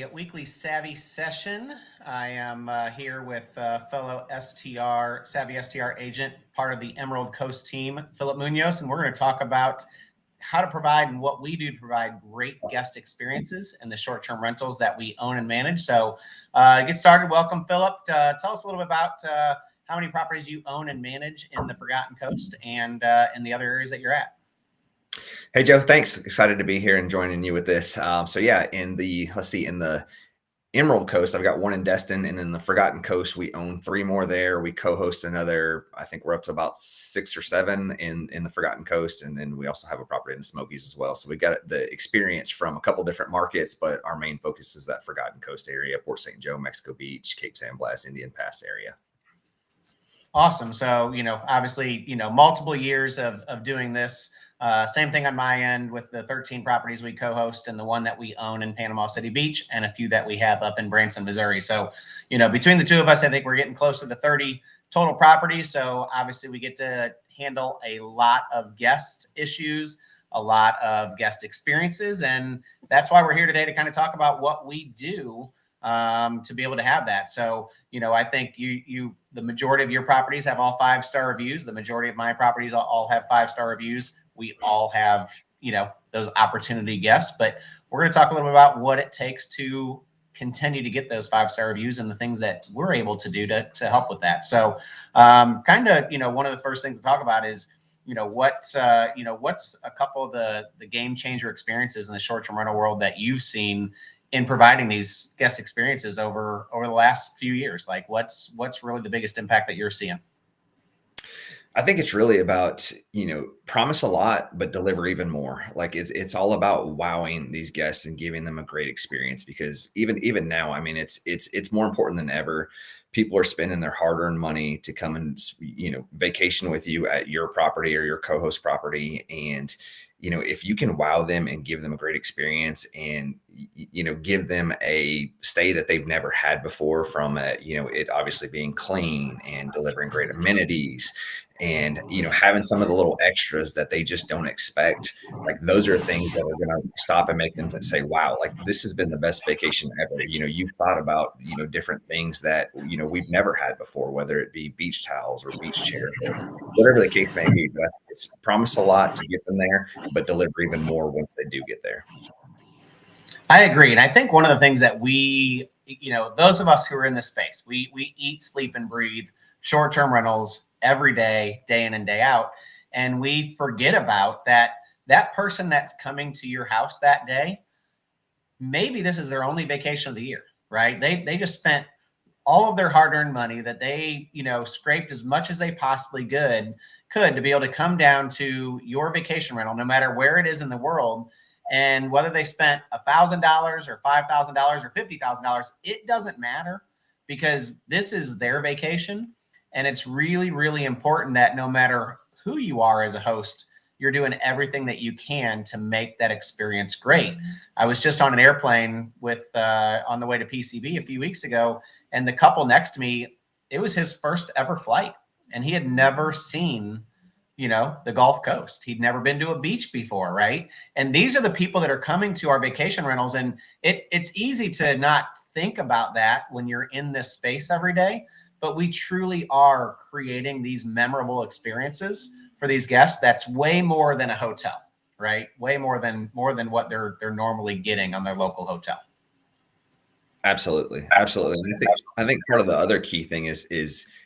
a weekly Savvy session. I am here with fellow Savvy STR agent, part of the Emerald Coast team, Phillip Munoz, and we're going to talk about how to provide and what we do to provide great guest experiences in the short-term rentals that we own and manage. So to get started, welcome, Phillip. Tell us a little bit about how many properties you own and manage in the Forgotten Coast and in the other areas that you're at. Hey, Joe, thanks. Excited to be here and joining you with this. So yeah, in the Emerald Coast, I've got one in Destin, and in the Forgotten Coast, we own 3 more there. We co-host another, I think we're up to about 6 or 7 in the Forgotten Coast. And then we also have a property in the Smokies as well. So we got the experience from a couple different markets, but our main focus is that Forgotten Coast area, Port St. Joe, Mexico Beach, Cape San Blas, Indian Pass area. Awesome. So, obviously, multiple years of doing this. Same thing on my end with the 13 properties we co-host and the one that we own in Panama City Beach and a few that we have up in Branson, Missouri. So, between the two of us, I think we're getting close to the 30 total properties. So obviously we get to handle a lot of guest issues, a lot of guest experiences. And that's why we're here today to kind of talk about what we do to be able to have that. So, I think the majority of your properties have all 5-star reviews. The majority of my properties all have 5-star reviews. We all have, those opportunity guests, but we're going to talk a little bit about what it takes to continue to get those 5-star reviews and the things that we're able to do to help with that. So kind of, one of the first things to talk about is, what's a couple of the game changer experiences in the short-term rental world that you've seen in providing these guest experiences over the last few years? Like what's really the biggest impact that you're seeing? I think it's really about, promise a lot, but deliver even more. Like it's all about wowing these guests and giving them a great experience, because even now, I mean, it's more important than ever. People are spending their hard-earned money to come and, vacation with you at your property or your co-host property. And, if you can wow them and give them a great experience and, give them a stay that they've never had before, from it obviously being clean and delivering great amenities and, having some of the little extras that they just don't expect. Like those are things that are going to stop and make them say, wow, like this has been the best vacation ever. You've thought about, different things that, we've never had before, whether it be beach towels or beach chairs or whatever the case may be. But it's promise a lot to get them there, but deliver even more once they do get there. I agree. And I think one of the things that we, those of us who are in this space, we eat, sleep, and breathe short-term rentals every day, day in and day out. And we forget about that person that's coming to your house that day. Maybe this is their only vacation of the year, right? They just spent all of their hard-earned money that they, scraped as much as they possibly could to be able to come down to your vacation rental, no matter where it is in the world. And whether they spent $1,000 or $5,000 or $50,000, it doesn't matter, because this is their vacation. And it's really, really important that no matter who you are as a host, you're doing everything that you can to make that experience great. I was just on an airplane on the way to PCB a few weeks ago, and the couple next to me, it was his first ever flight, and he had never seen, the Gulf Coast. He'd never been to a beach before, right? And these are the people that are coming to our vacation rentals, and it's easy to not think about that when you're in this space every day. But we truly are creating these memorable experiences for these guests. That's way more than a hotel, right? Way more than what they're normally getting on their local hotel. Absolutely. Absolutely. And I think part of the other key thing is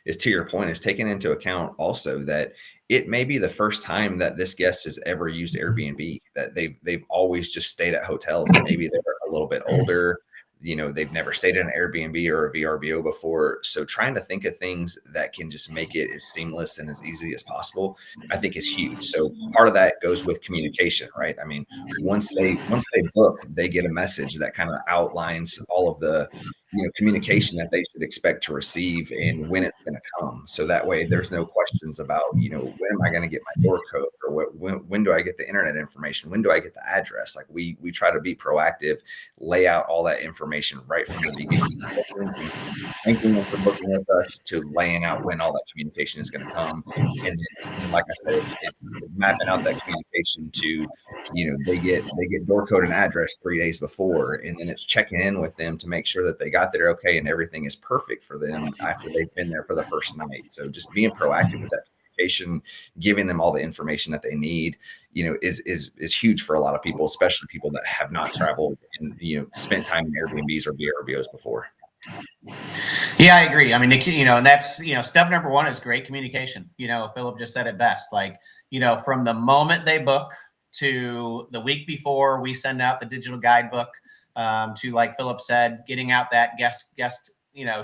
to your point, is taking into account also that it may be the first time that this guest has ever used Airbnb, that they've always just stayed at hotels, and maybe they're a little bit older. They've never stayed in an Airbnb or a VRBO before. So trying to think of things that can just make it as seamless and as easy as possible, I think is huge. So part of that goes with communication, right? I mean, once they book, they get a message that kind of outlines all of the, communication that they should expect to receive and when it's going to come. So that way there's no questions about, when am I going to get my door code, When do I get the internet information? When do I get the address? Like we try to be proactive, lay out all that information right from the beginning, thanking them for booking with us to laying out when all that communication is going to come. And then, like I said, it's mapping out that communication to, they get door code and address 3 days before, and then it's checking in with them to make sure that they got there okay and everything is perfect for them after they've been there for the first night. So just being proactive with that communication, giving them all the information that they need, is huge for a lot of people, especially people that have not traveled and spent time in Airbnbs or VRBOs before. Yeah, I agree. I mean, and that's, step number one is great communication. Phillip just said it best. Like, from the moment they book to the week before, we send out the digital guidebook, to, like Phillip said, getting out that guest,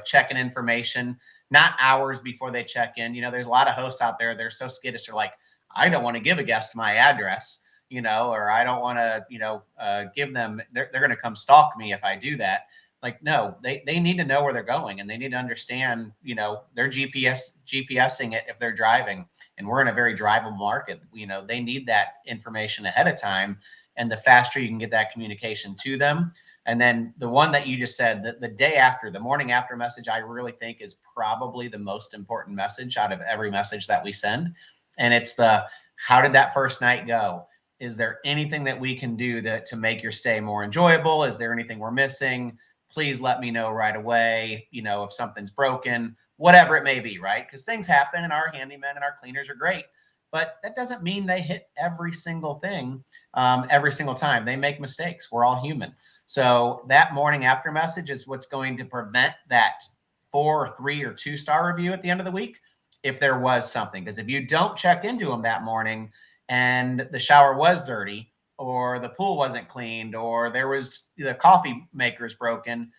check-in information, not hours before they check in. There's a lot of hosts out there. They're so skittish. They're like, I don't want to give a guest my address, or I don't want to, give them, they're going to come stalk me if I do that. Like, no, they need to know where they're going, and they need to understand, they're GPSing it if they're driving, and we're in a very drivable market. They need that information ahead of time, and the faster you can get that communication to them. And then the one that you just said, the day after, the morning after message, I really think is probably the most important message out of every message that we send. And it's how did that first night go? Is there anything that we can do to make your stay more enjoyable? Is there anything we're missing? Please let me know right away, if something's broken, whatever it may be, right? Because things happen, and our handymen and our cleaners are great, but that doesn't mean they hit every single thing every single time. They make mistakes. We're all human. So that morning after message is what's going to prevent that 4, 3, or 2-star review at the end of the week, if there was something. Because if you don't check into them that morning and the shower was dirty, or the pool wasn't cleaned, or there was the coffee maker's broken,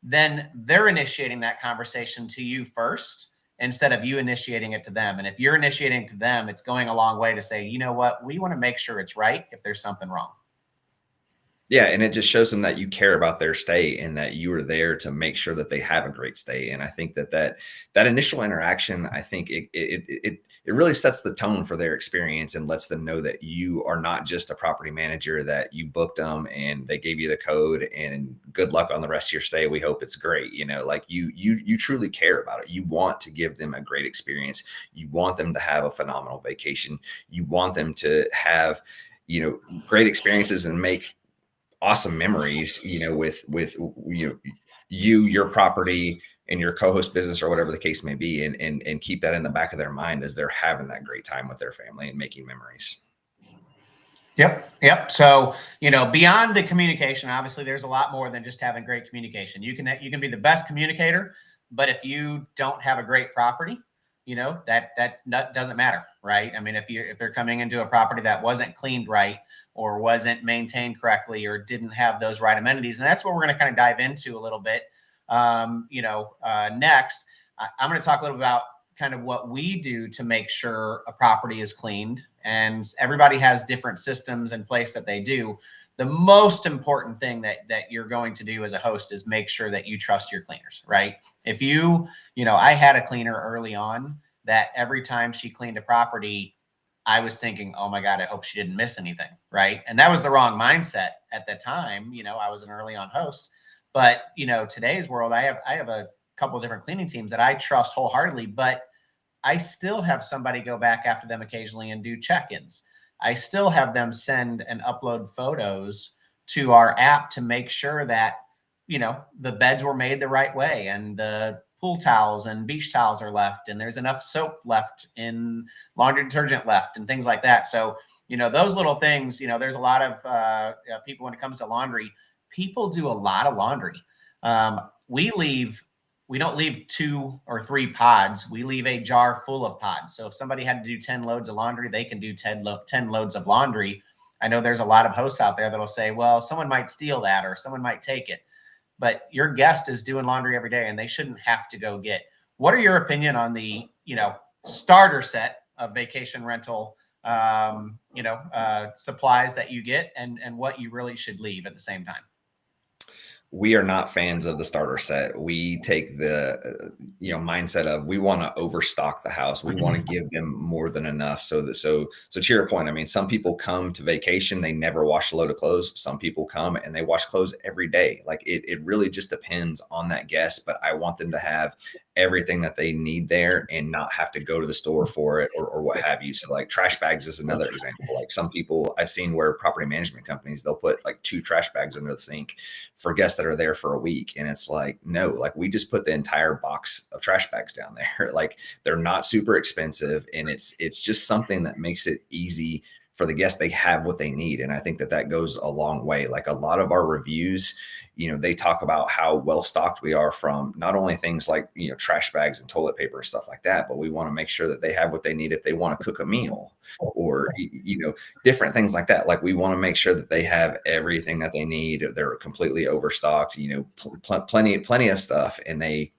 then they're initiating that conversation to you first instead of you initiating it to them. And if you're initiating it to them, it's going a long way to say, you know what, we want to make sure it's right if there's something wrong. Yeah, and it just shows them that you care about their stay and that you are there to make sure that they have a great stay. And I think that initial interaction, I think it really sets the tone for their experience and lets them know that you are not just a property manager, that you booked them and they gave you the code and good luck on the rest of your stay. We hope it's great. Like you truly care about it. You want to give them a great experience. You want them to have a phenomenal vacation. You want them to have, great experiences and make awesome memories, with your property and your co-host business or whatever the case may be, and keep that in the back of their mind as they're having that great time with their family and making memories. Yep. So, beyond the communication, obviously there's a lot more than just having great communication. You can be the best communicator, but if you don't have a great property, that doesn't matter, right? I mean, if they're coming into a property that wasn't cleaned right, or wasn't maintained correctly, or didn't have those right amenities, and that's what we're going to kind of dive into a little bit. Next, I'm going to talk a little about kind of what we do to make sure a property is cleaned, and everybody has different systems in place that they do. The most important thing that you're going to do as a host is make sure that you trust your cleaners, right? If I had a cleaner early on that every time she cleaned a property, I was thinking, oh my God, I hope she didn't miss anything, right? And that was the wrong mindset at the time. I was an early on host, but today's world, I have a couple of different cleaning teams that I trust wholeheartedly, but I still have somebody go back after them occasionally and do check-ins. I still have them send and upload photos to our app to make sure that, the beds were made the right way, and the pool towels and beach towels are left, and there's enough soap left in laundry detergent left, and things like that. So, those little things, there's a lot of people when it comes to laundry, people do a lot of laundry. We don't leave 2 or 3 pods. We leave a jar full of pods. So if somebody had to do 10 loads of laundry, they can do 10 loads of laundry. I know there's a lot of hosts out there that'll say, well, someone might steal that or someone might take it. But your guest is doing laundry every day, and they shouldn't have to go get. What are your opinion on the, starter set of vacation rental, supplies that you get, and what you really should leave at the same time? we are not fans of the starter set. We take the mindset of we want to overstock the house. We want to give them more than enough. So to your point, I mean, some people come to vacation, they never wash a load of clothes. Some people come and they wash clothes every day. Like it really just depends on that guest. But I want them to have everything that they need there and not have to go to the store for it or what have you. So like trash bags is another example. Like some people I've seen where property management companies, they'll put like 2 trash bags under the sink for guests that are there for a week. And it's like, no, like we just put the entire box of trash bags down there. Like they're not super expensive. And it's just something that makes it easy for the guests. They have what they need. And I think that goes a long way. Like a lot of our reviews, they talk about how well stocked we are from not only things like, trash bags and toilet paper and stuff like that, but we want to make sure that they have what they need if they want to cook a meal or, different things like that. Like we want to make sure that they have everything that they need. They're completely overstocked, plenty of stuff. And I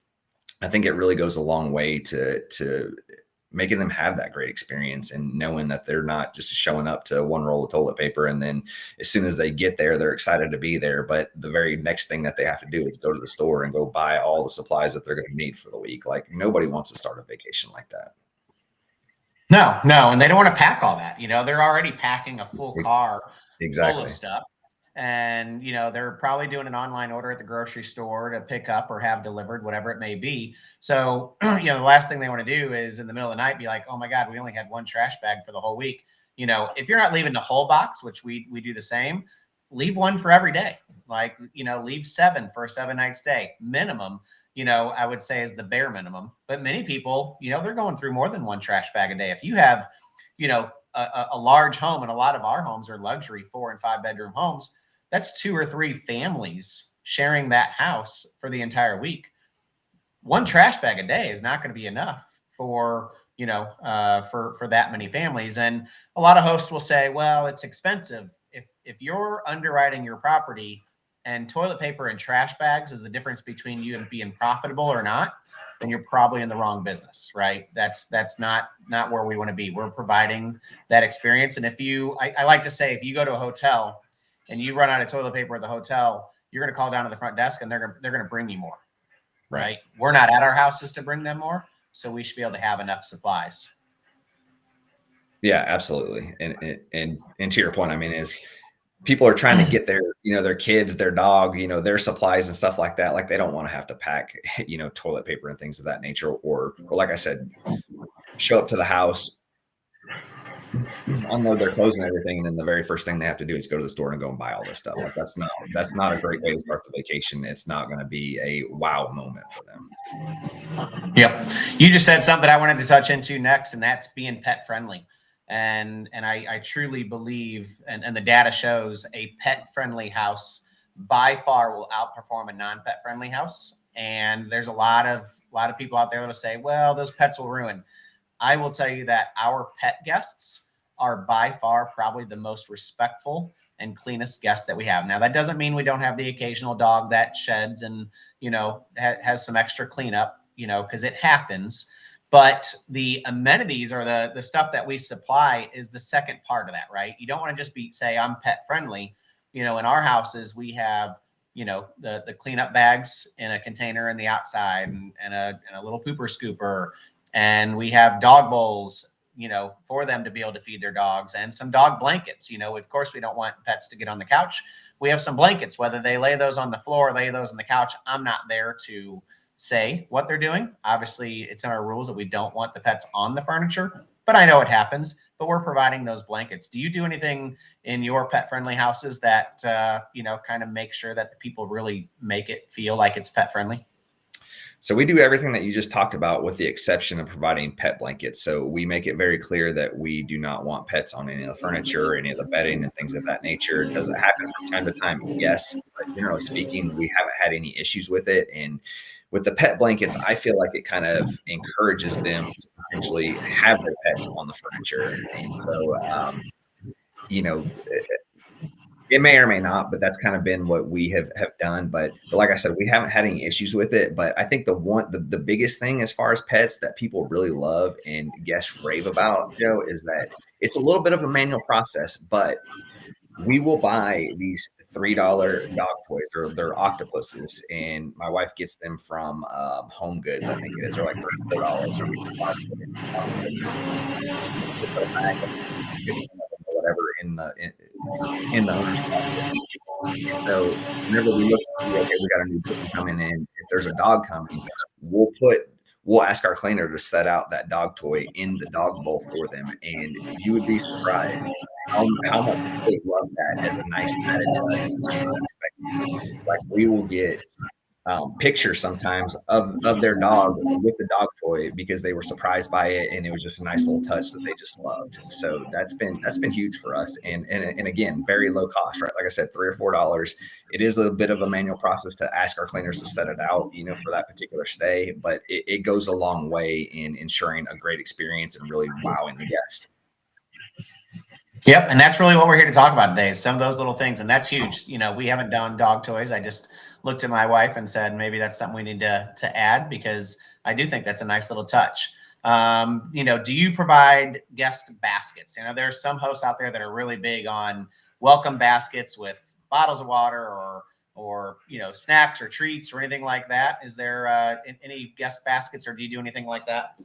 think it really goes a long way to making them have that great experience and knowing that they're not just showing up to 1 roll of toilet paper. And then as soon as they get there, they're excited to be there. But the very next thing that they have to do is go to the store and go buy all the supplies that they're going to need for the week. Like nobody wants to start a vacation like that. No. And they don't want to pack all that. They're already packing a full car full of stuff. And, they're probably doing an online order at the grocery store to pick up or have delivered, whatever it may be. So, the last thing they want to do is in the middle of the night be like, oh my God, we only had 1 trash bag for the whole week. If you're not leaving the whole box, which we do the same, leave 1 for every day. Like, leave 7 for a 7-night stay minimum, I would say is the bare minimum. But many people, they're going through more than 1 trash bag a day. If you have, a large home, and a lot of our homes are luxury 4 and 5 bedroom homes, that's 2 or 3 families sharing that house for the entire week. 1 trash bag a day is not going to be enough for, for that many families. And a lot of hosts will say, well, it's expensive. If you're underwriting your property and toilet paper and trash bags is the difference between you and being profitable or not, then you're probably in the wrong business, right? That's not where we want to be. We're providing that experience. And I like to say, if you go to a hotel and you run out of toilet paper at the hotel, you're going to call down to the front desk and they're going to bring you more, right? We're not at our houses to bring them more. So we should be able to have enough supplies. Yeah, absolutely. And to your point, I mean, is people are trying to get their kids, their dog, their supplies and stuff like that. Like they don't want to have to pack, toilet paper and things of that nature. Or like I said, show up to the house, unload their clothes and everything, and then the very first thing they have to do is go to the store and go and buy all this stuff. Like that's not a great way to start the vacation. It's not going to be a wow moment for them. Yep. You just said something I wanted to touch into next, and that's being pet friendly. And I truly believe, and the data shows, a pet friendly house by far will outperform a non-pet friendly house. And there's a lot of people out there that will say, well, those pets will ruin. I will tell you that our pet guests are by far probably the most respectful and cleanest guests that we have. Now, that doesn't mean we don't have the occasional dog that sheds and, has some extra cleanup, because it happens. But the amenities or the stuff that we supply is the second part of that, right? You don't want to just say I'm pet friendly. In our houses, we have, the cleanup bags in a container in the outside and a little pooper scooper. And we have dog bowls, for them to be able to feed their dogs, and some dog blankets. Of course, we don't want pets to get on the couch. We have some blankets, whether they lay those on the floor or lay those on the couch. I'm not there to say what they're doing. Obviously, it's in our rules that we don't want the pets on the furniture, but I know it happens. But we're providing those blankets. Do you do anything in your pet-friendly houses that, kind of make sure that the people really make it feel like it's pet-friendly? So we do everything that you just talked about with the exception of providing pet blankets. So we make it very clear that we do not want pets on any of the furniture, any of the bedding and things of that nature. Does it happen from time to time? Yes. But generally speaking, we haven't had any issues with it. And with the pet blankets, I feel like it kind of encourages them to potentially have their pets on the furniture. And so, it may or may not, but that's kind of been what we have done. But like I said, we haven't had any issues with it. But I think the biggest thing as far as pets that people really love and guests rave about, Joe, is that it's a little bit of a manual process, but we will buy these $3 dog toys. They're octopuses, and my wife gets them from Home Goods, I think it is. They're like $3 or $4. And we just buy these octopuses. Just put a bag of 15 of them or whatever in the owner's closet. And so whenever we look to see, okay, we got a new booking coming in, if there's a dog coming, we'll ask our cleaner to set out that dog toy in the dog bowl for them. And you would be surprised how much they love that as a nice added touch that they're not expecting. Like we will get pictures sometimes of their dog with the dog toy because they were surprised by it, and it was just a nice little touch that they just loved. So that's been huge for us, and again, very low cost, right? Like I said, $3 or $4. It is a bit of a manual process to ask our cleaners to set it out, for that particular stay, but it goes a long way in ensuring a great experience and really wowing the guest. Yep, and that's really what we're here to talk about today, is some of those little things, and that's huge. We haven't done dog toys. I just looked at my wife and said maybe that's something we need to add, because I do think that's a nice little touch. Do you provide guest baskets? There's some hosts out there that are really big on welcome baskets with bottles of water or snacks or treats or anything like that. Is there any guest baskets, or do you do anything like that?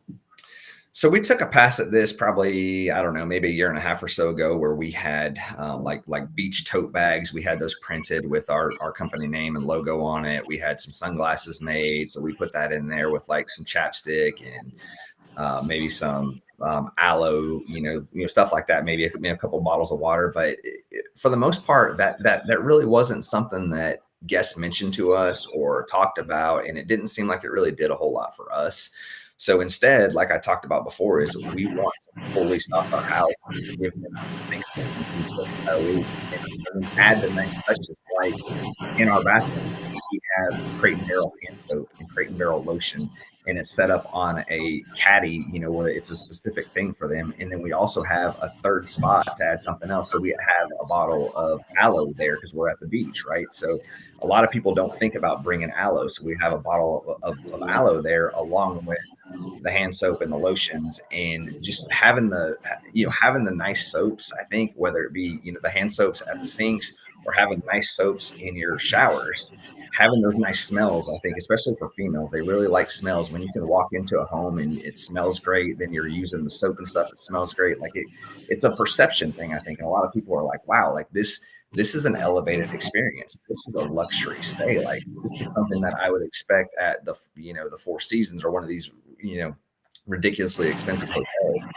So we took a pass at this probably, I don't know, maybe a year and a half or so ago, where we had like beach tote bags. We had those printed with our company name and logo on it. We had some sunglasses made, so we put that in there with like some chapstick and maybe some aloe, stuff like that. Maybe a couple bottles of water. But for the most part, that really wasn't something that guests mentioned to us or talked about, and it didn't seem like it really did a whole lot for us. So instead, like I talked about before, is we want to fully stock our house and give them something and add the nice touches. Like in our bathroom, we have Crate and Barrel hand soap and Crate and Barrel lotion, and it's set up on a caddy, where it's a specific thing for them. And then we also have a third spot to add something else. So we have a bottle of aloe there because we're at the beach, right? So a lot of people don't think about bringing aloe. So we have a bottle of aloe there along with the hand soap and the lotions, and just having the nice soaps. I think whether it be the hand soaps at the sinks or having nice soaps in your showers, having those nice smells, I think especially for females, they really like smells. When you can walk into a home and it smells great, then you're using the soap and stuff, it smells great. Like it's a perception thing, I think, and a lot of people are like, wow, like this is an elevated experience. This is a luxury stay. Like this is something that I would expect at the Four Seasons or one of these ridiculously expensive hotels.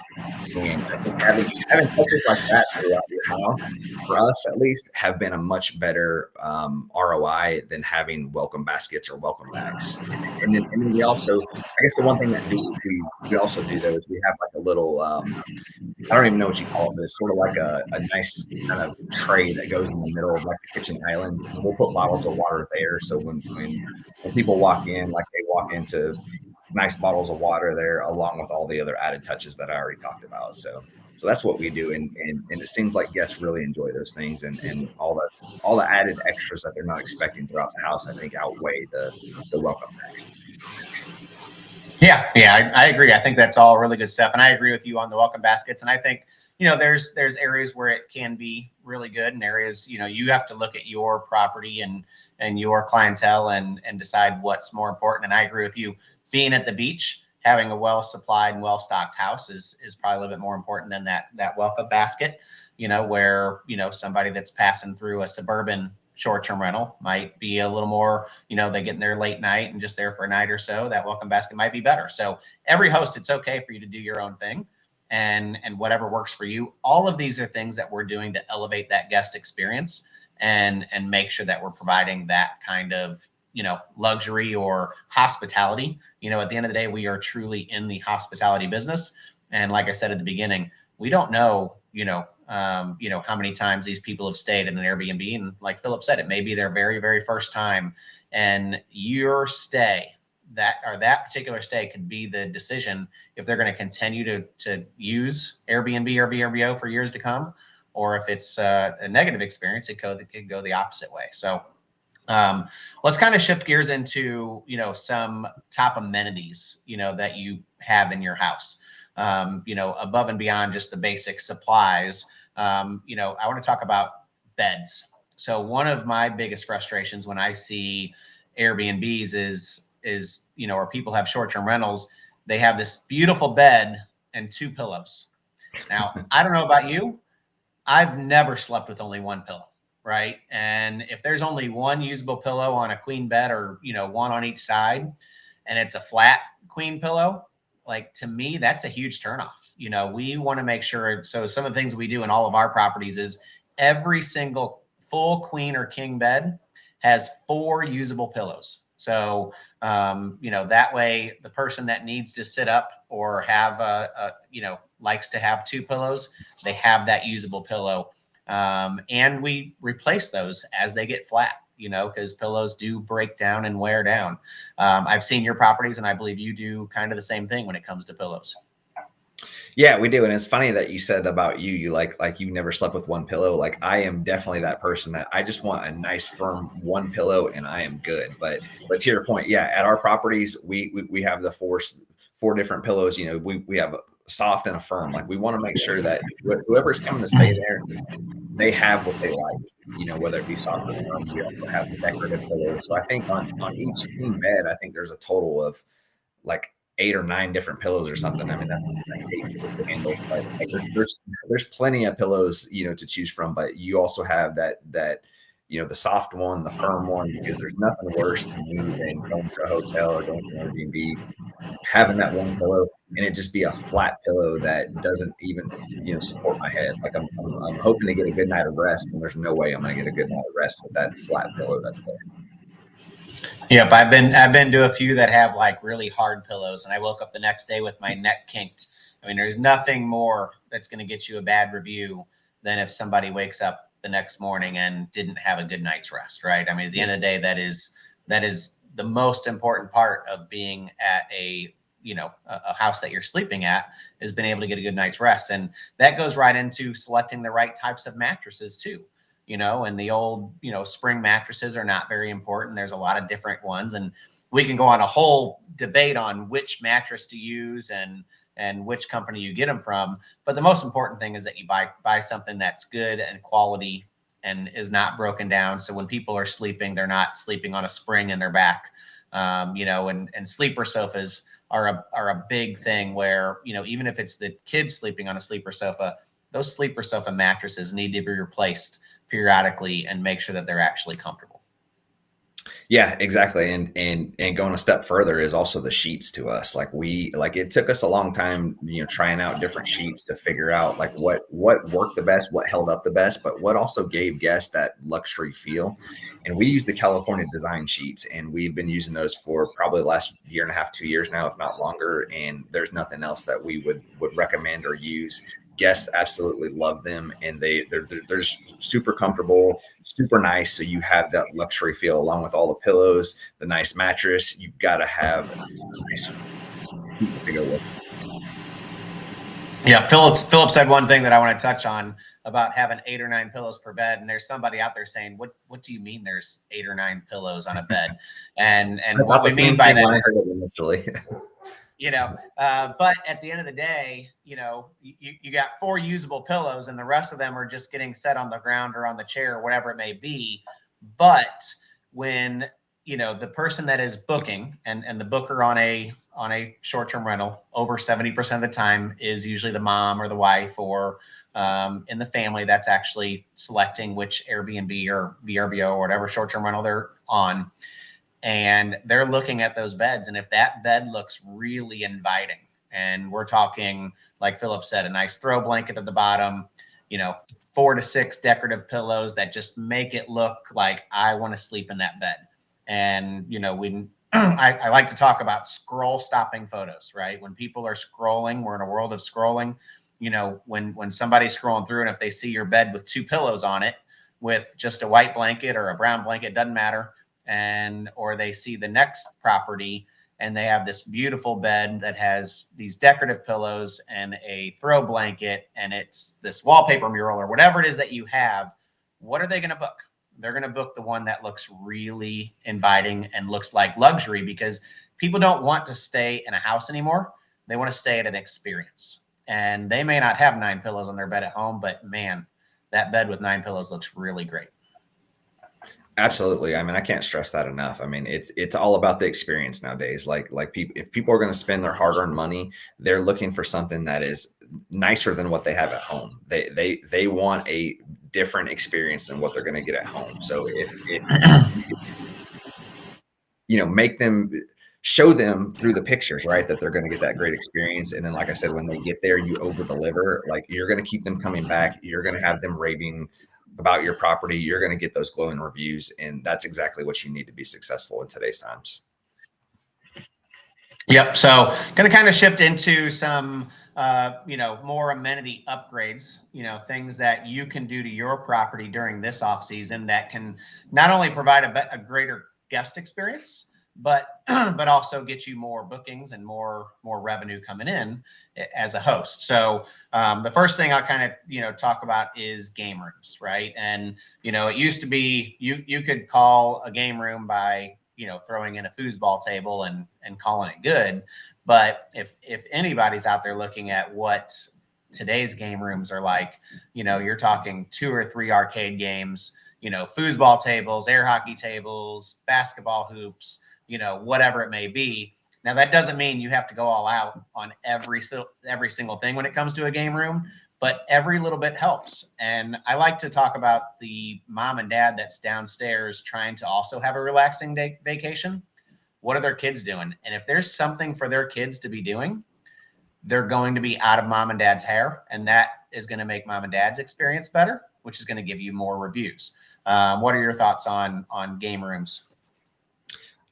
And I think having touches like that throughout your house, for us at least, have been a much better ROI than having welcome baskets or welcome bags. And then we also, I guess the one thing that we also do though is we have like a little I don't even know what you call it, but it's sort of like a nice kind of tray that goes in the middle of like the kitchen island. And we'll put bottles of water there. So when people walk in, like they walk into nice bottles of water there, along with all the other added touches that I already talked about. So that's what we do. And it seems like guests really enjoy those things, and all the added extras that they're not expecting throughout the house, I think outweigh the welcome packs. Yeah, I agree. I think that's all really good stuff, and I agree with you on the welcome baskets. And I think there's areas where it can be really good, and areas you have to look at your property and your clientele and decide what's more important. And I agree with you. Being at the beach, having a well supplied and well stocked house is probably a little bit more important than that welcome basket. Where somebody that's passing through a suburban short-term rental might be a little more, they get in there late night and just there for a night or so. That welcome basket might be better. So every host, it's okay for you to do your own thing and whatever works for you. All of these are things that we're doing to elevate that guest experience and make sure that we're providing that kind of luxury or hospitality. At the end of the day, we are truly in the hospitality business. And like I said at the beginning, we don't know, how many times these people have stayed in an Airbnb. And like Phillip said, it may be their very, very first time. And your stay, that particular stay, could be the decision if they're going to continue to use Airbnb or VRBO for years to come, or if it's a negative experience, it could go the opposite way. So let's kind of shift gears into, some top amenities, that you have in your house, above and beyond just the basic supplies. I want to talk about beds. So one of my biggest frustrations when I see Airbnbs is, you know, or people have short-term rentals, they have this beautiful bed and 2 pillows. Now, I don't know about you. I've never slept with only 1 pillow, right? And if there's only 1 usable pillow on a queen bed, or, you know, 1 on each side, and it's a flat queen pillow, like, to me, that's a huge turnoff. You know, we want to make sure. So some of the things we do in all of our properties is every single full queen or king bed has 4 usable pillows. So, you know, that way the person that needs to sit up or have you know, likes to have 2 pillows, they have that usable pillow. And we replace those as they get flat, you know, because pillows do break down and wear down. I've seen your properties, and I believe you do kind of the same thing when it comes to pillows. Yeah, we do. And it's funny that you said about you like you never slept with 1 pillow. Like, I am definitely that person that I just want a nice firm 1 pillow and I am good. But to your point, yeah, at our properties, we have the 4 different pillows. You know, we have a soft and a firm. Like, we want to make sure that whoever's coming to stay there, they have what they like, you know, whether it be soft or firm. We also have the decorative pillows. So I think on each queen bed, I think there's a total of like 8 or 9 different pillows or something. I mean, that's I hate to handle, but like there's plenty of pillows, you know, to choose from. But you also have that you know, the soft one, the firm one, because there's nothing worse to me than going to a hotel or going to an Airbnb, having that 1 pillow and it just be a flat pillow that doesn't even, you know, support my head. Like, I'm hoping to get a good night of rest, and there's no way I'm going to get a good night of rest with that flat pillow that's there. Yep, I've been to a few that have like really hard pillows, and I woke up the next day with my neck kinked. I mean, there's nothing more that's going to get you a bad review than if somebody wakes up the next morning and didn't have a good night's rest, right? I mean, at the end of the day, that is the most important part of being at a, you know, a house that you're sleeping at, is being able to get a good night's rest. And that goes right into selecting the right types of mattresses too. You know, and the old, you know, spring mattresses are not very important. There's a lot of different ones, and we can go on a whole debate on which mattress to use and which company you get them from. But the most important thing is that you buy something that's good and quality and is not broken down. So when people are sleeping, they're not sleeping on a spring in their back. You know, and sleeper sofas are a big thing where, you know, even if it's the kids sleeping on a sleeper sofa, those sleeper sofa mattresses need to be replaced periodically and make sure that they're actually comfortable. Yeah, exactly. And going a step further is also the sheets to us. Like, it took us a long time, you know, trying out different sheets to figure out like what worked the best, what held up the best, but what also gave guests that luxury feel. And we use the California design sheets, and we've been using those for probably the last 1.5 to 2 years now, if not longer. And there's nothing else that we would recommend or use. Guests absolutely love them, and they're just super comfortable, super nice. So you have that luxury feel along with all the pillows, the nice mattress. You've got to have nice sheets to go with it. Yeah, Phillip said one thing that I want to touch on about having 8 or 9 pillows per bed, and there's somebody out there saying, "What do you mean there's 8 or 9 pillows on a bed?" And what we mean by that is, initially. you know, but at the end of the day, you know, you got 4 usable pillows, and the rest of them are just getting set on the ground or on the chair or whatever it may be. But when, you know, the person that is booking and the booker on a short-term rental, over 70% of the time is usually the mom or the wife, or in the family that's actually selecting which Airbnb or VRBO or whatever short-term rental they're on. And they're looking at those beds. And if that bed looks really inviting, and we're talking, like Phillip said, a nice throw blanket at the bottom, you know, 4 to 6 decorative pillows that just make it look like I want to sleep in that bed. And, you know, I like to talk about scroll stopping photos, right? When people are scrolling, we're in a world of scrolling. You know, when somebody's scrolling through, and if they see your bed with 2 pillows on it, with just a white blanket or a brown blanket, doesn't matter, or they see the next property and they have this beautiful bed that has these decorative pillows and a throw blanket, and it's this wallpaper mural or whatever it is that you have, what are they going to book? They're going to book the one that looks really inviting and looks like luxury, because people don't want to stay in a house anymore. They want to stay at an experience. And they may not have 9 pillows on their bed at home, but man, that bed with 9 pillows looks really great. Absolutely. I mean, I can't stress that enough. I mean, it's all about the experience nowadays. Like people, if people are going to spend their hard-earned money, they're looking for something that is nicer than what they have at home. They want a different experience than what they're going to get at home. So if you know, make them, show them through the pictures, right, that they're going to get that great experience. And then, like I said, when they get there, you over deliver. Like, you're going to keep them coming back. You're going to have them raving about your property. You're going to get those glowing reviews. And that's exactly what you need to be successful in today's times. Yep. So going to kind of shift into some, more amenity upgrades, things that you can do to your property during this off season that can not only provide a greater guest experience, but but also get you more bookings and more revenue coming in as a host. So the first thing I'll kind of talk about is game rooms, right? And it used to be you could call a game room by throwing in a foosball table and calling it good. But if anybody's out there looking at what today's game rooms are like, you're talking 2 or 3 arcade games, foosball tables, air hockey tables, basketball hoops, whatever it may be. Now, that doesn't mean you have to go all out on every single thing when it comes to a game room, but every little bit helps. And I like to talk about the mom and dad that's downstairs trying to also have a relaxing vacation. What are their kids doing? And if there's something for their kids to be doing, they're going to be out of mom and dad's hair. And that is going to make mom and dad's experience better, which is going to give you more reviews. What are your thoughts on game rooms?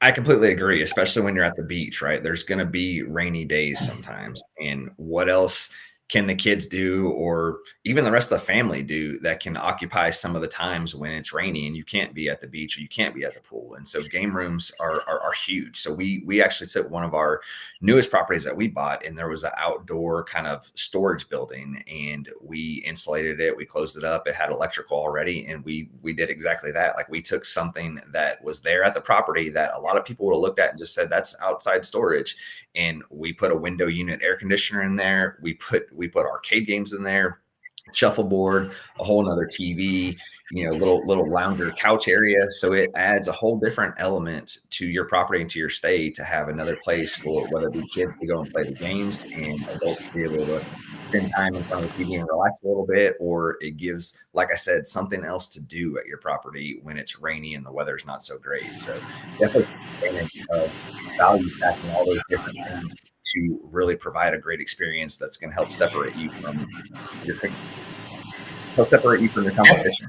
I completely agree, especially when you're at the beach, right? There's going to be rainy days sometimes. And what else can the kids do, or even the rest of the family do, that can occupy some of the times when it's rainy and you can't be at the beach or you can't be at the pool? And so game rooms are huge. So we actually took one of our newest properties that we bought, and there was an outdoor kind of storage building, and we insulated it, we closed it up, it had electrical already, and we did exactly that. Like, we took something that was there at the property that a lot of people would have looked at and just said, that's outside storage, and we put a window unit air conditioner in there. We put arcade games in there, shuffleboard, a whole nother TV, little lounger couch area. So it adds a whole different element to your property and to your stay, to have another place for whether it be kids to go and play the games and adults to be able to spend time in front of the TV and relax a little bit, or it gives, like I said, something else to do at your property when it's rainy and the weather's not so great. So definitely take advantage of value stacking all those different things to really provide a great experience that's going to help separate you from your competition.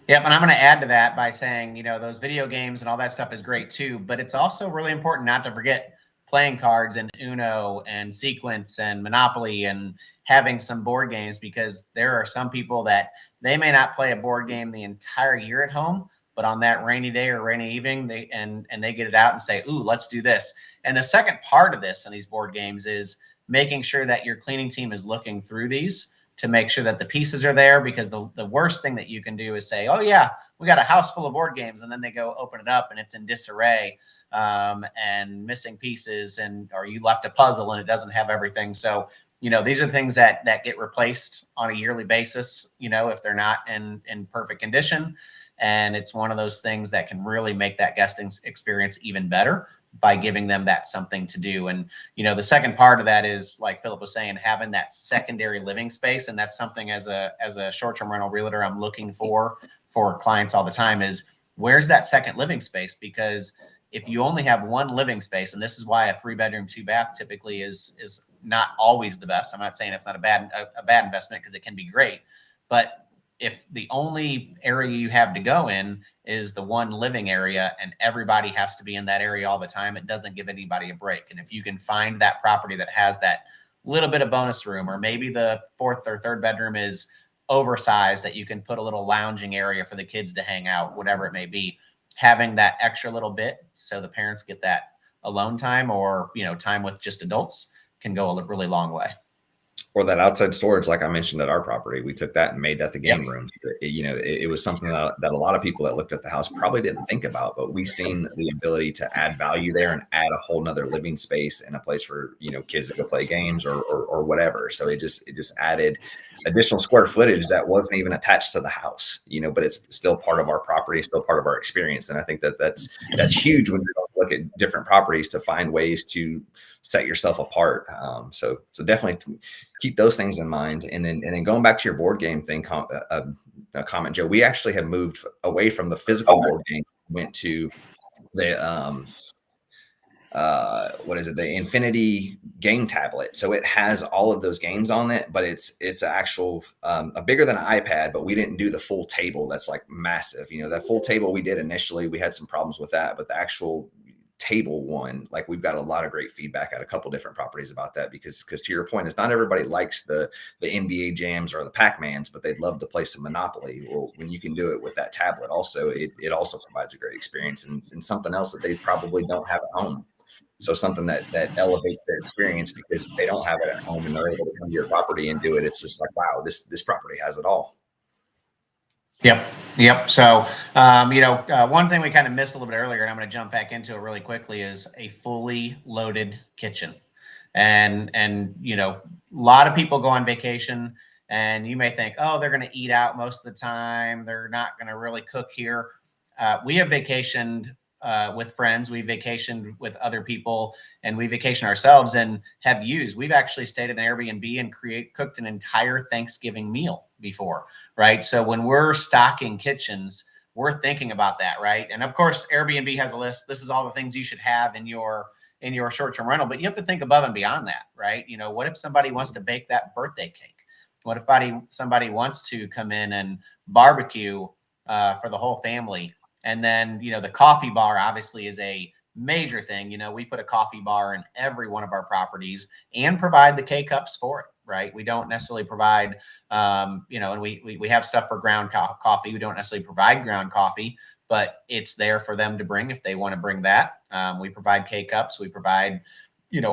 Yep. And I'm going to add to that by saying, those video games and all that stuff is great too, but it's also really important not to forget playing cards and Uno and Sequence and Monopoly and having some board games, because there are some people that they may not play a board game the entire year at home, but on that rainy day or rainy evening, they get it out and say, ooh, let's do this. And the second part of this in these board games is making sure that your cleaning team is looking through these to make sure that the pieces are there, because the worst thing that you can do is say, oh yeah, we got a house full of board games, and then they go open it up and it's in disarray and missing pieces, or you left a puzzle and it doesn't have everything. So these are things that get replaced on a yearly basis, if they're not in perfect condition. And it's one of those things that can really make that guest experience even better by giving them that something to do. And, the second part of that is, like Phillip was saying, having that secondary living space. And that's something as a short-term rental realtor, I'm looking for clients all the time, is where's that second living space? Because if you only have one living space, and this is why a 3-bedroom, 2-bath typically is not always the best. I'm not saying it's not a bad investment, because it can be great, but if the only area you have to go in is the one living area and everybody has to be in that area all the time, it doesn't give anybody a break. And if you can find that property that has that little bit of bonus room, or maybe the 4th or 3rd bedroom is oversized, that you can put a little lounging area for the kids to hang out, whatever it may be, having that extra little bit so the parents get that alone time, or time with just adults, can go a really long way. Or that outside storage, like I mentioned at our property, we took that and made that the Yep. game room. So it was something that a lot of people that looked at the house probably didn't think about, but we seen the ability to add value there and add a whole nother living space and a place for, kids to go play games or whatever. So it just added additional square footage that wasn't even attached to the house, but it's still part of our property, still part of our experience. And I think that's huge when you look at different properties to find ways to set yourself apart. So definitely keep those things in mind. And then going back to your board game thing, comment, Joe, we actually have moved away from the physical board game, went to the what is it, the Infinity game tablet. So it has all of those games on it, but it's actual a bigger than an iPad, but we didn't do the full table that's like massive. That full table we did initially, we had some problems with that, but the actual table one, like we've got a lot of great feedback at a couple different properties about that, because to your point, is not everybody likes the NBA jams or the Pac-Mans, but they'd love to play some Monopoly. Well, when you can do it with that tablet, also it also provides a great experience and something else that they probably don't have at home. So something that elevates their experience because they don't have it at home and they're able to come to your property and do it. It's just like, wow, this property has it all. Yep. So, one thing we kind of missed a little bit earlier, and I'm going to jump back into it really quickly, is a fully loaded kitchen. And a lot of people go on vacation and you may think, oh, they're going to eat out most of the time. They're not going to really cook here. We have vacationed with friends. We vacationed with other people, and we vacation ourselves and we've actually stayed at an Airbnb and cooked an entire Thanksgiving meal before, right? So when we're stocking kitchens, we're thinking about that, right? And of course, Airbnb has a list. This is all the things you should have in your short-term rental, but you have to think above and beyond that, right? What if somebody wants to bake that birthday cake? What if somebody wants to come in and barbecue for the whole family? And then, the coffee bar obviously is a major thing. We put a coffee bar in every one of our properties and provide the K-cups for it, right? We don't necessarily provide, and we have stuff for ground coffee. We don't necessarily provide ground coffee, but it's there for them to bring if they want to bring that. We provide K-cups. We provide,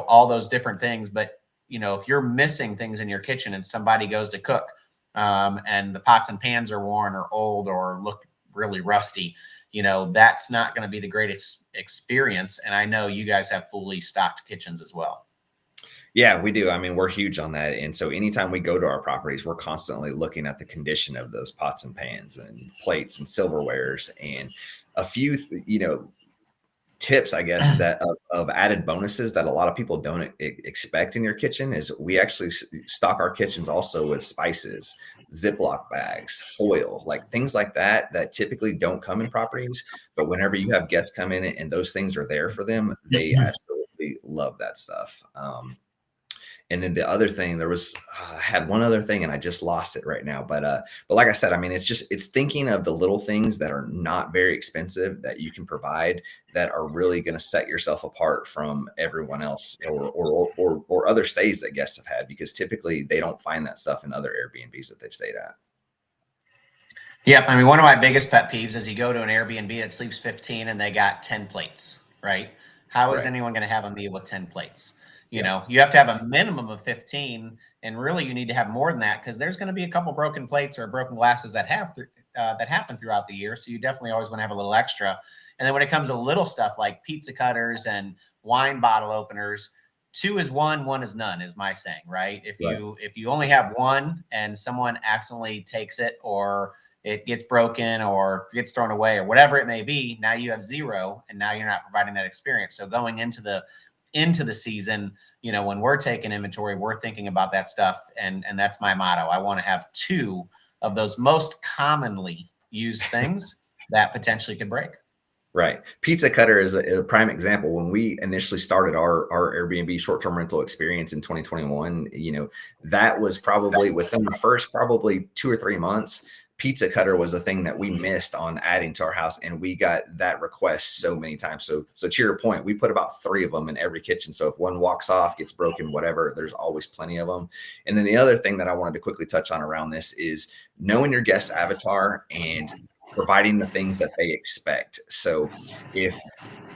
all those different things. But, if you're missing things in your kitchen and somebody goes to cook and the pots and pans are worn or old or look really rusty, that's not going to be the greatest experience. And I know you guys have fully stocked kitchens as well. Yeah, we do. I mean, we're huge on that. And so anytime we go to our properties, we're constantly looking at the condition of those pots and pans and plates and silverwares, and a few, tips, I guess, that of added bonuses that a lot of people don't expect in your kitchen is we actually stock our kitchens also with spices, Ziploc bags, foil, like things like that typically don't come in properties. But whenever you have guests come in and those things are there for them, they absolutely love that stuff. And then the other thing, I had one other thing and I just lost it right now. But like I said, I mean, it's thinking of the little things that are not very expensive that you can provide that are really going to set yourself apart from everyone else or other stays that guests have had, because typically they don't find that stuff in other Airbnbs that they've stayed at. Yep. I mean, one of my biggest pet peeves is you go to an Airbnb that sleeps 15 and they got 10 plates, right? How is anyone going to have a meal with 10 plates? You have to have a minimum of 15, and really you need to have more than that because there's going to be a couple broken plates or broken glasses that happen throughout the year. So you definitely always want to have a little extra. And then when it comes to little stuff like pizza cutters and wine bottle openers, 2 is 1, 1 is none, is my saying, right? If you only have one and someone accidentally takes it, or it gets broken or gets thrown away or whatever it may be, now you have 0, and now you're not providing that experience. So going into the season, when we're taking inventory, we're thinking about that stuff. And that's my motto. I want to have 2 of those most commonly used things that potentially could break. Right. Pizza cutter is a prime example. When we initially started our Airbnb short-term rental experience in 2021, that was probably within the first probably 2 or 3 months. Pizza cutter was a thing that we missed on adding to our house, and we got that request so many times. So to your point, we put about 3 of them in every kitchen. So if one walks off, gets broken, whatever, there's always plenty of them. And then the other thing that I wanted to quickly touch on around this is knowing your guest avatar and providing the things that they expect. So if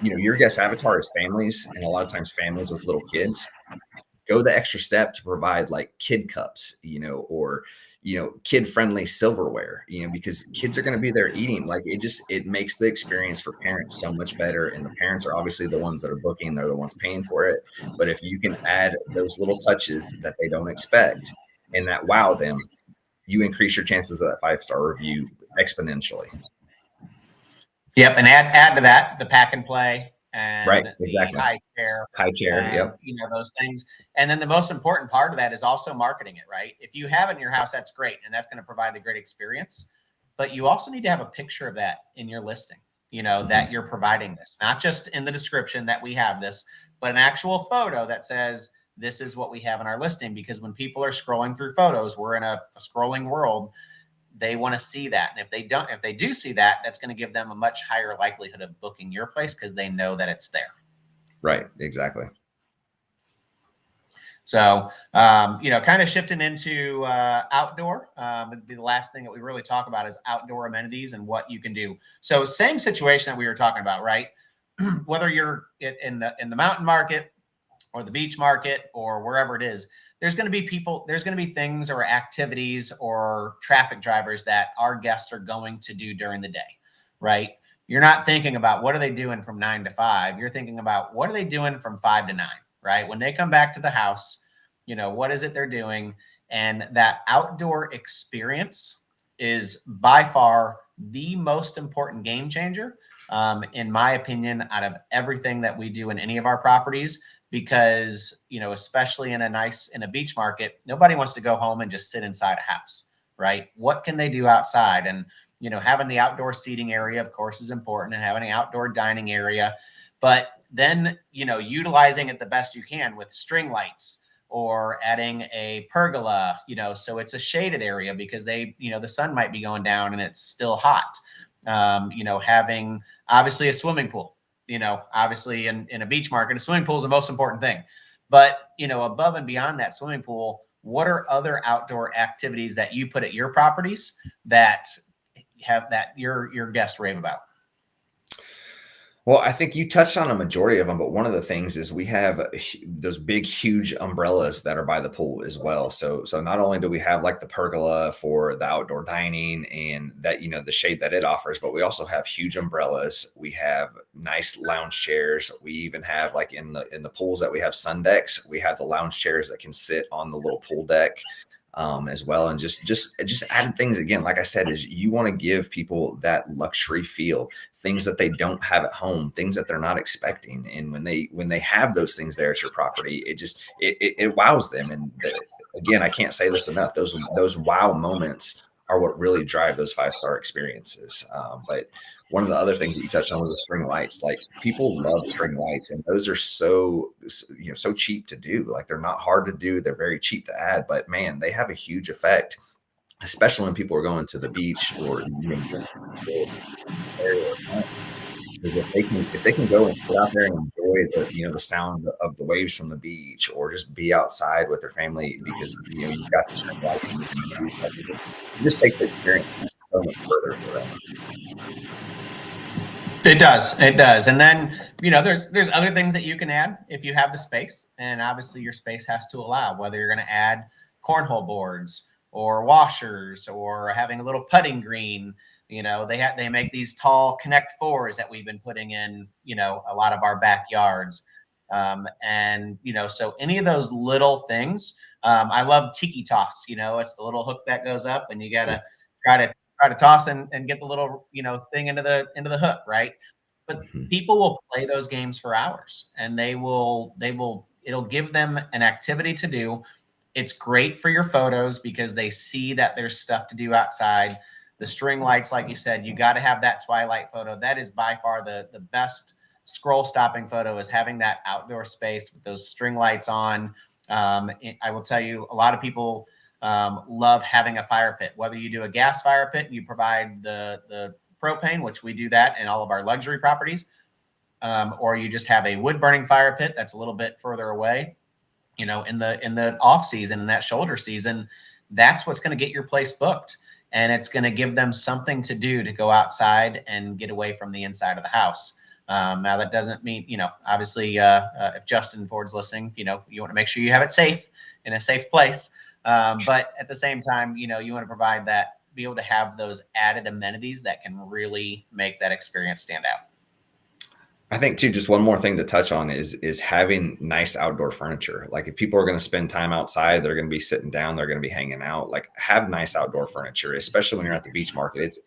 your guest avatar is families, and a lot of times families with little kids, go the extra step to provide like kid cups, or kid friendly silverware, because kids are going to be there eating. Like it makes the experience for parents so much better. And the parents are obviously the ones that are booking, they're the ones paying for it. But if you can add those little touches that they don't expect and that wow them, you increase your chances of that 5-star review exponentially. Yep, and add to that the pack and play Right, and the exactly. high chair High chair, and yep. those things. And then the most important part of that is also marketing it, right? If you have it in your house, that's great, and that's going to provide the great experience. But you also need to have a picture of that in your listing, that you're providing this, not just in the description that we have this, but an actual photo that says this is what we have in our listing. Because when people are scrolling through photos, we're in a scrolling world. They want to see that. And if they do see that, that's going to give them a much higher likelihood of booking your place because they know that it's there. Right. Exactly. So, kind of shifting into outdoor, would be the last thing that we really talk about is outdoor amenities and what you can do. So same situation that we were talking about, right? Whether you're in the mountain market or the beach market or wherever it is, there's going to be things or activities or traffic drivers that our guests are going to do during the day, right? You're not thinking about what are they doing from 9 to 5. You're thinking about what are they doing from 5 to 9, right? When they come back to the house, what is it they're doing? And that outdoor experience is by far the most important game changer, in my opinion, out of everything that we do in any of our properties. Because, especially in a beach market, nobody wants to go home and just sit inside a house, right? What can they do outside? And, having the outdoor seating area, of course, is important, and having an outdoor dining area, but then, utilizing it the best you can with string lights or adding a pergola, so it's a shaded area because the sun might be going down and it's still hot. Having obviously a swimming pool. Obviously in a beach market, a swimming pool is the most important thing. But, above and beyond that swimming pool, what are other outdoor activities that you put at your properties that your guests rave about? Well, I think you touched on a majority of them, but one of the things is we have those big, huge umbrellas that are by the pool as well. So not only do we have like the pergola for the outdoor dining and that, the shade that it offers, but we also have huge umbrellas. We have nice lounge chairs. We even have like in the pools that we have sun decks, we have the lounge chairs that can sit on the little pool deck. As well. And just added things again, like I said, is you want to give people that luxury feel, things that they don't have at home, things that they're not expecting. And when they have those things there at your property, it wows them. And again, I can't say this enough. Those wow moments are what really drive those 5-star experiences. But one of the other things that you touched on was the string lights. Like people love string lights, and those are so cheap to do. Like they're not hard to do. They're very cheap to add, but man, they have a huge effect, especially when people are going to the beach or is if they can go and sit out there and enjoy the sound of the waves from the beach, or just be outside with their family because you've got the string lights and you can do that. It just takes the experience so much further for them. It does. And then, there's other things that you can add if you have the space. And obviously your space has to allow, whether you're going to add cornhole boards or washers or having a little putting green. They make these tall Connect Fours that we've been putting in, a lot of our backyards. So any of those little things, I love tiki toss, it's the little hook that goes up and you got to try to toss and get the little, thing into the hook. Right. But people will play those games for hours, and it'll give them an activity to do. It's great for your photos because they see that there's stuff to do outside. The string lights, like you said, you got to have that twilight photo. That is by far the best scroll stopping photo, is having that outdoor space with those string lights on. I will tell you, a lot of people love having a fire pit, whether you do a gas fire pit and you provide the propane, which we do that in all of our luxury properties, or you just have a wood burning fire pit that's a little bit further away. In the off season, in that shoulder season, that's what's going to get your place booked, and it's going to give them something to do to go outside and get away from the inside of the house. Now that doesn't mean, obviously, if Justin Ford's listening, you want to make sure you have it safe in a safe place. But at the same time, you want to provide that, be able to have those added amenities that can really make that experience stand out. I think too, just one more thing to touch on is having nice outdoor furniture. Like if people are going to spend time outside, they're going to be sitting down, they're going to be hanging out. Like have nice outdoor furniture, especially when you're at the beach market.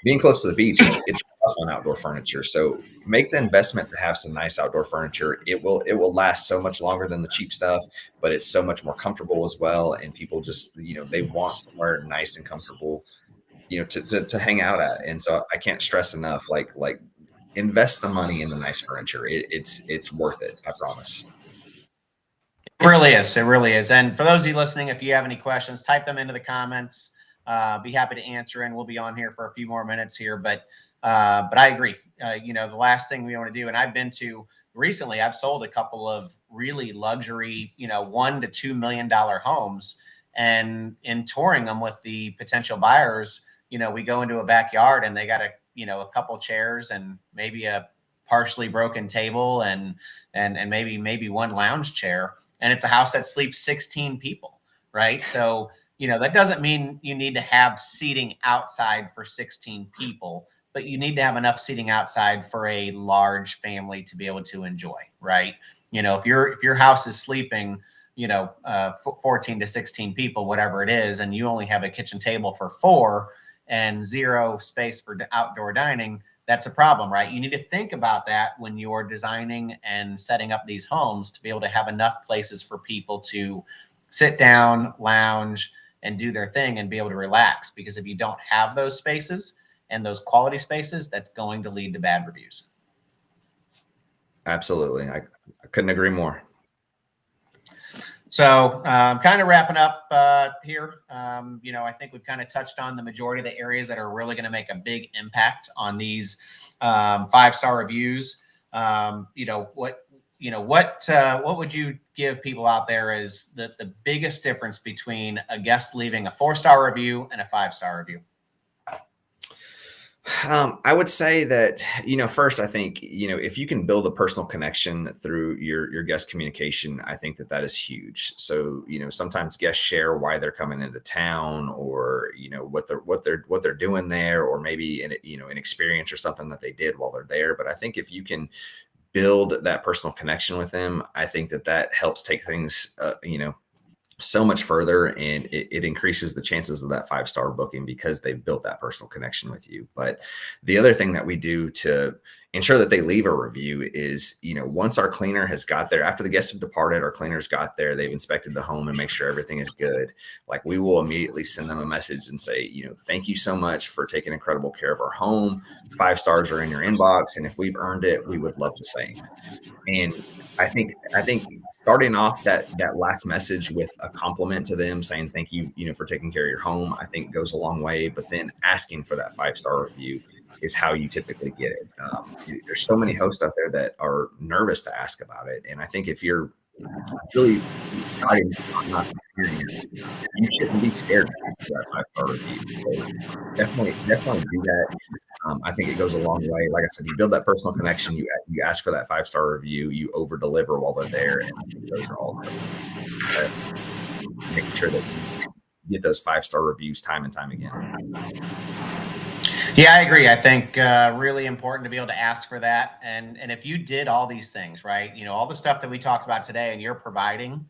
Being close to the beach, it's tough on outdoor furniture. So make the investment to have some nice outdoor furniture. It will last so much longer than the cheap stuff, but it's so much more comfortable as well. And people just they want somewhere nice and comfortable, to hang out at. And so I can't stress enough, like invest the money in the nice furniture. It's worth it. I promise. It really is. It really is. And for those of you listening, if you have any questions, type them into the comments. Be happy to answer, and we'll be on here for a few more minutes here. But I agree. The last thing we want to do, and I've been to recently, I've sold a couple of really luxury, $1 to $2 million homes, and in touring them with the potential buyers, we go into a backyard and they got a couple chairs and maybe a partially broken table and maybe one lounge chair, and it's a house that sleeps 16 people, right? So that doesn't mean you need to have seating outside for 16 people, but you need to have enough seating outside for a large family to be able to enjoy, right? If your house is sleeping 14 to 16 people, whatever it is, and you only have a kitchen table for 4 and 0 space for outdoor dining, that's a problem, right? You need to think about that when you're designing and setting up these homes to be able to have enough places for people to sit down, lounge, and do their thing and be able to relax. Because if you don't have those spaces and those quality spaces, that's going to lead to bad reviews. Absolutely. I couldn't agree more. So kind of wrapping up here, I think we've kind of touched on the majority of the areas that are really going to make a big impact on these 5-star reviews. What would you give people out there as the biggest difference between a guest leaving a 4-star review and a 5-star review? I would say that, first, I think, if you can build a personal connection through your guest communication, I think that is huge. So, sometimes guests share why they're coming into town, or, what they're doing there, or maybe an experience or something that they did while they're there. But I think if you can build that personal connection with them, I think that helps take things, so much further, and it increases the chances of that 5-star booking because they've built that personal connection with you. But the other thing that we do to ensure that they leave a review is, once our cleaner has got there, after the guests have departed, our cleaners got there, they've inspected the home and make sure everything is good. Like, we will immediately send them a message and say, thank you so much for taking incredible care of our home. 5 stars are in your inbox, and if we've earned it, we would love the same. And I think starting off that last message with a compliment to them, saying thank you, for taking care of your home, I think goes a long way. But then asking for that 5-star review is how you typically get it. There's so many hosts out there that are nervous to ask about it, and I think if you're really not experienced, you shouldn't be scared to ask for that 5-star review. So definitely do that. I think it goes a long way. Like I said, you build that personal connection. You ask for that 5-star review. You over deliver while they're there, and I think those are all making sure that you get those 5-star reviews time and time again. Yeah, I agree. I think really important to be able to ask for that. And if you did all these things, right, all the stuff that we talked about today, and you're providing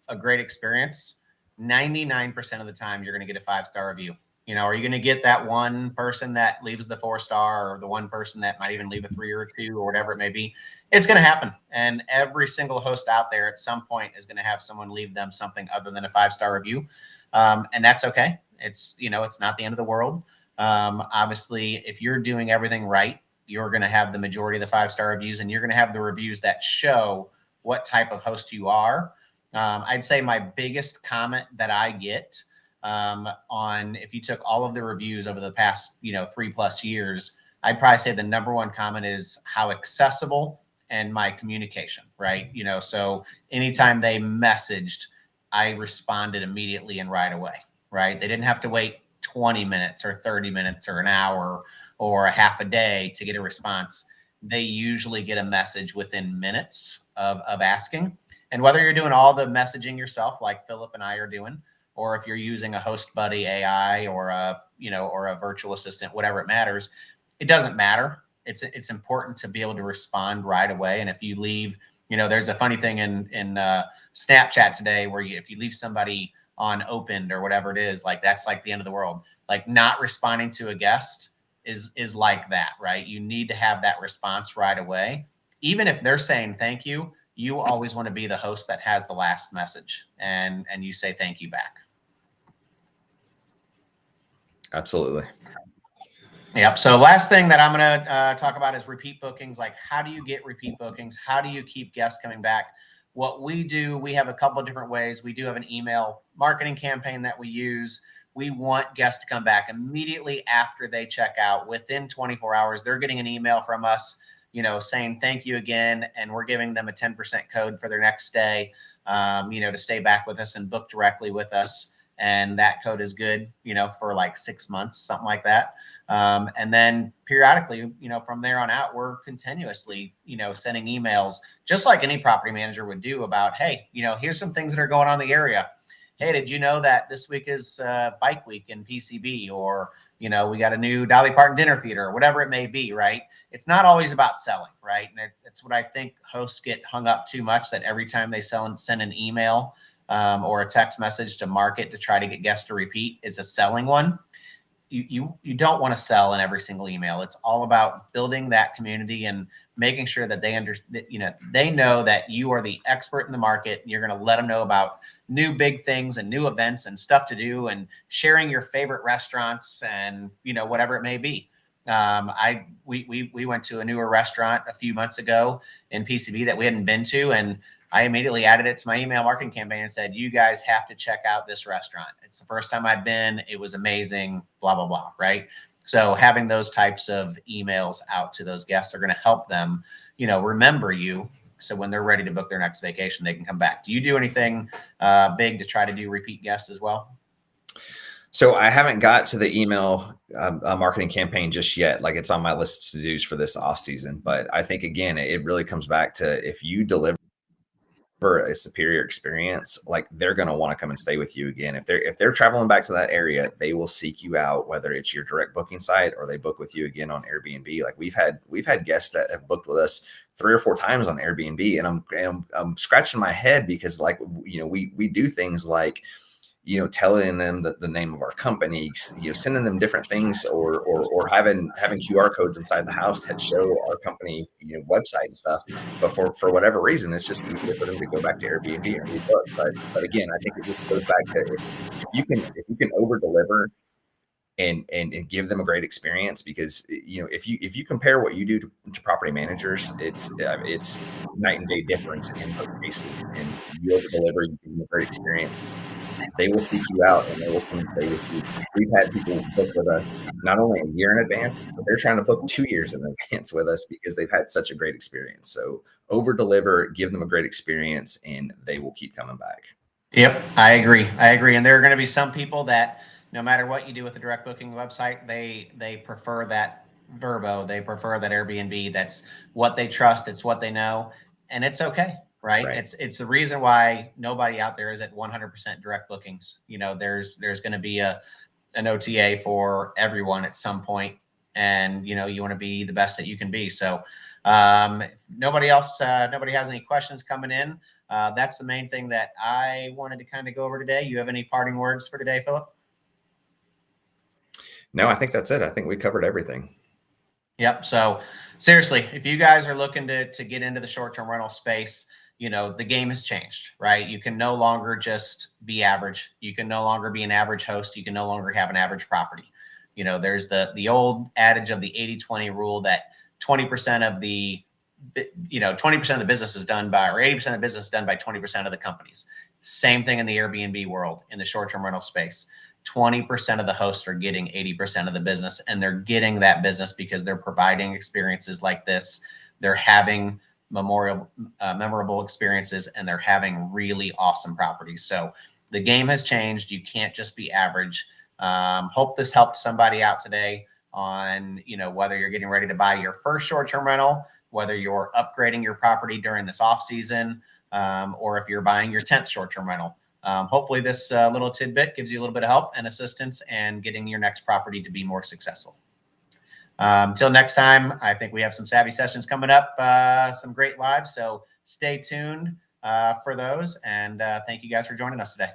a great experience, 99% of the time you're going to get a 5-star review. Are you going to get that one person that leaves the 4-star, or the one person that might even leave a 3 or a 2 or whatever it may be? It's going to happen. And every single host out there at some point is going to have someone leave them something other than a 5-star review. And that's okay. It's not the end of the world. Obviously, if you're doing everything right, you're going to have the majority of the 5-star reviews, and you're going to have the reviews that show what type of host you are. I'd say my biggest comment that I get on, if you took all of the reviews over the past 3+ years, I'd probably say the number one comment is how accessible and my communication, right? So anytime they messaged, I responded immediately and right away, right? They didn't have to wait 20 minutes or 30 minutes or an hour or a half a day to get a response. they usually get a message within minutes of asking. And whether you're doing all the messaging yourself, like Phillip and I are doing, or if you're using a host buddy AI or a virtual assistant, whatever it matters, it doesn't matter. It's important to be able to respond right away. And if you leave, there's a funny thing in Snapchat today where if you leave somebody on opened or whatever it is, like that's like the end of the world. Like not responding to a guest is like that, right? You need to have that response right away. Even if they're saying thank you, you always want to be the host that has the last message, and you say thank you back. Absolutely. Yep. So last thing that I'm going to talk about is repeat bookings. Like, how do you get repeat bookings? How do you keep guests coming back? What we do, we have a couple of different ways. We do have an email marketing campaign that we use. We want guests to come back immediately after they check out. Within 24 hours, they're getting an email from us, saying thank you again. And we're giving them a 10% code for their next stay, to stay back with us and book directly with us. And that code is good, for like 6 months, something like that. And then periodically, from there on out, we're continuously, sending emails just like any property manager would do about, hey, here's some things that are going on in the area. Hey, did you know that this week is bike week in PCB, or, we got a new Dolly Parton dinner theater, or whatever it may be, right? It's not always about selling, right? And it's what I think hosts get hung up too much, that every time they send an email or a text message to market to try to get guests to repeat is a selling one. You don't want to sell in every single email. It's all about building that community and making sure that they know that you are the expert in the market. You're going to let them know about new big things and new events and stuff to do, and sharing your favorite restaurants and whatever it may be. We went to a newer restaurant a few months ago in PCB that we hadn't been to, and I immediately added it to my email marketing campaign and said, you guys have to check out this restaurant. It's the first time I've been. It was amazing, blah, blah, blah, right? So having those types of emails out to those guests are going to help them, remember you. So when they're ready to book their next vacation, they can come back. Do you do anything big to try to do repeat guests as well? So I haven't got to the email marketing campaign just yet. Like, it's on my list to do's for this off season. But I think, again, it really comes back to, if you deliver a superior experience, like, they're going to want to come and stay with you again. If they're traveling back to that area, they will seek you out, whether it's your direct booking site or they book with you again on Airbnb. Like, we've had guests that have booked with us 3 or 4 times on Airbnb, and I'm scratching my head because, like, we do things like, telling them the name of our company, sending them different things, or having QR codes inside the house that show our company, website and stuff. But for whatever reason, it's just easier for them to go back to Airbnb and rebook. But again, I think it just goes back to, if you can over deliver and give them a great experience, because if you compare what you do to property managers, it's night and day difference in most cases. And you over deliver, you give them a great experience, they will seek you out and they will come and stay with you. We've had people book with us not only a year in advance, but they're trying to book 2 years in advance with us because they've had such a great experience. So over deliver, give them a great experience, and they will keep coming back. Yep, I agree. And there are going to be some people that, no matter what you do with the direct booking website, they prefer that Verbo, they prefer that Airbnb. That's what they trust. It's what they know, and it's okay, right? It's the reason why nobody out there is at 100% direct bookings. There's going to be an OTA for everyone at some point, and you want to be the best that you can be. So if nobody has any questions coming in, that's the main thing that I wanted to kind of go over today. You have any parting words for today, Phillip? No, I think that's it. I think we covered everything. Yep. So seriously, if you guys are looking to get into the short-term rental space, the game has changed, right? You can no longer just be average. You can no longer be an average host. You can no longer have an average property. There's the old adage of the 80-20 rule, that 20% of the 20% of the business is done by, or 80% of the business is done by 20% of the companies. Same thing in the Airbnb world, in the short-term rental space. 20% of the hosts are getting 80% of the business, and they're getting that business because they're providing experiences like this. They're having memorable experiences, and they're having really awesome properties. So the game has changed. You can't just be average. Hope this helped somebody out today. on, whether you're getting ready to buy your first short-term rental, whether you're upgrading your property during this off season, or if you're buying your 10th short-term rental. Hopefully this little tidbit gives you a little bit of help and assistance and getting your next property to be more successful. Until next time, I think we have some savvy sessions coming up, some great lives. So stay tuned for those. And thank you guys for joining us today.